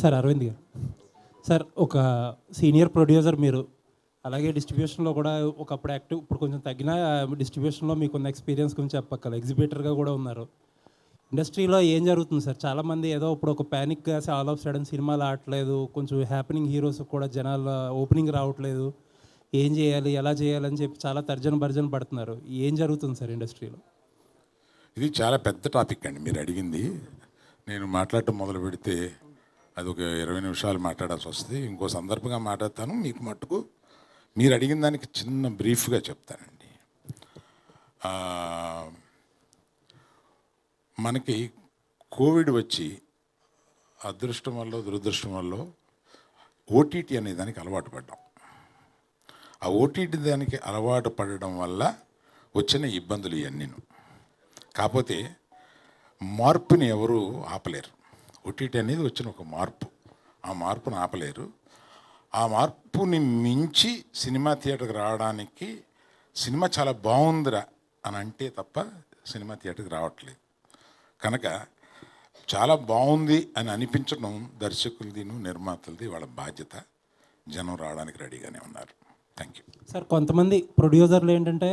Sir Arvind గారు, sir ఒక senior producer మీరు, అలాగే డిస్ట్రిబ్యూషన్లో కూడా ఒకప్పుడు యాక్టివ్, ఇప్పుడు కొంచెం తగ్గిన డిస్ట్రిబ్యూషన్లో మీకున్న ఎక్స్పీరియన్స్ గురించి చెప్పక్కల, ఎగ్జిబిటర్గా కూడా ఉన్నారు. ఇండస్ట్రీలో ఏం జరుగుతుంది సార్? చాలామంది ఏదో ఇప్పుడు ఒక ప్యానిక్గా ఆల్ ఆఫ్ సడన్ సినిమాలు ఆడట్లేదు, కొంచెం హ్యాపెనింగ్ హీరోస్ కూడా జనాల ఓపెనింగ్ రావట్లేదు, ఏం చేయాలి ఎలా చేయాలని చెప్పి చాలా తర్జన భర్జన పడుతున్నారు. ఏం జరుగుతుంది సార్ ఇండస్ట్రీలో? ఇది చాలా పెద్ద టాపిక్ అండి మీరు అడిగింది. నేను మాట్లాడటం మొదలు పెడితే అది ఒక 20 నిమిషాలు మాట్లాడాల్సి వస్తుంది. ఇంకో సందర్భంగా మాట్లాడతాను. మీకు మట్టుకు మీరు అడిగిన దానికి చిన్న బ్రీఫ్గా చెప్తానండి. మనకి కోవిడ్ వచ్చి అదృష్టం వల్ల దురదృష్టం వల్ల ఓటీటీ అనే దానికి అలవాటు పడ్డాం. ఆ ఓటీటీ దానికి అలవాటు పడడం వల్ల వచ్చిన ఇబ్బందులు ఇవన్నీ. కాకపోతే మార్పుని ఎవరు ఆపలేరు. ఓటీటీ అనేది వచ్చిన ఒక మార్పు, ఆ మార్పును ఆపలేరు. ఆ మార్పుని మించి సినిమా థియేటర్కి రావడానికి సినిమా చాలా బాగుందిరా అని అంటే తప్ప సినిమా థియేటర్కి రావట్లేదు. కనుక చాలా బాగుంది అని అనిపించడం దర్శకులది నిర్మాతలది వాళ్ళ బాధ్యత. జనం రావడానికి రెడీగానే ఉన్నారు. Thank you sir. కొంతమంది ప్రొడ్యూసర్లు ఏంటంటే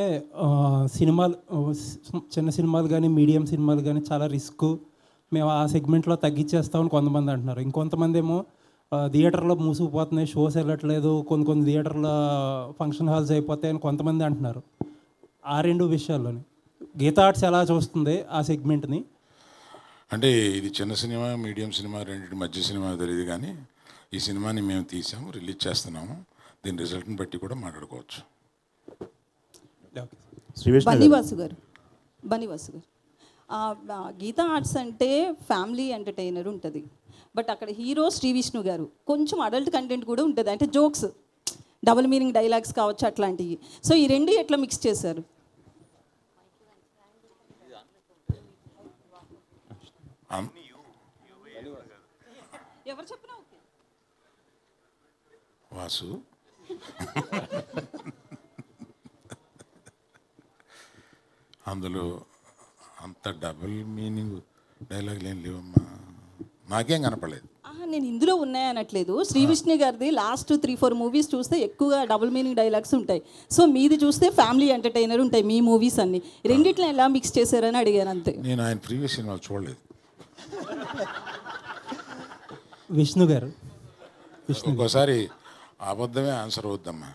సినిమాలు, చిన్న సినిమాలు కానీ మీడియం సినిమాలు కానీ చాలా రిస్క్, మేము ఆ సెగ్మెంట్లో తగ్గించేస్తామని కొంతమంది అంటున్నారు. ఇంకొంతమంది ఏమో థియేటర్లో మూసుకుపోతున్నాయి, షోస్ వెళ్ళట్లేదు, కొన్ని థియేటర్లో ఫంక్షన్ హాల్స్ అయిపోతాయని కొంతమంది అంటున్నారు. ఆ రెండు విషయాల్లోని గీతా ఆర్ట్స్ ఎలా చూస్తుంది ఆ సెగ్మెంట్ని? అంటే ఇది చిన్న సినిమా మీడియం సినిమా రెండింటి మధ్య సినిమా తెలియదు, కానీ ఈ సినిమాని మేము తీసాము, రిలీజ్ చేస్తున్నాము. దీని రిజల్ట్ని బట్టి కూడా మాట్లాడుకోవచ్చు. బనివాసు గారు, గీతా ఆర్ట్స్ అంటే ఫ్యామిలీ ఎంటర్టైనర్ ఉంటుంది, బట్ అక్కడ హీరో శ్రీ విష్ణు గారు కొంచెం అడల్ట్ కంటెంట్ కూడా ఉంటుంది, అంటే జోక్స్, డబుల్ మీనింగ్ డైలాగ్స్ కావచ్చు అట్లాంటివి. సో ఈ రెండు ఎట్లా మిక్స్ చేశారు? ఎవరు చెప్పినా ఓకే. వాసు అందులో అంత డబుల్ మీనింగ్ డైలాగులు ఏం లేవమ్మా, నాకేం కనపడలేదు. నేను ఇందులో ఉన్నాయనట్లేదు. శ్రీ విష్ణు గారిది లాస్ట్ 3-4 మూవీస్ చూస్తే ఎక్కువగా డబుల్ మీనింగ్ డైలాగ్స్ ఉంటాయి. సో మీది చూస్తే ఫ్యామిలీ ఎంటర్టైనర్ ఉంటాయి మీ మూవీస్ అన్ని. రెండిట్లో ఎలా మిక్స్ చేశారని అడిగాను అంతే. నేను ఆయన ప్రీవియస్ సినిమాలు చూడలేదు. విష్ణు గారు, ఇంకోసారి అబద్ధమే ఆన్సర్ అవుద్దమ్మా.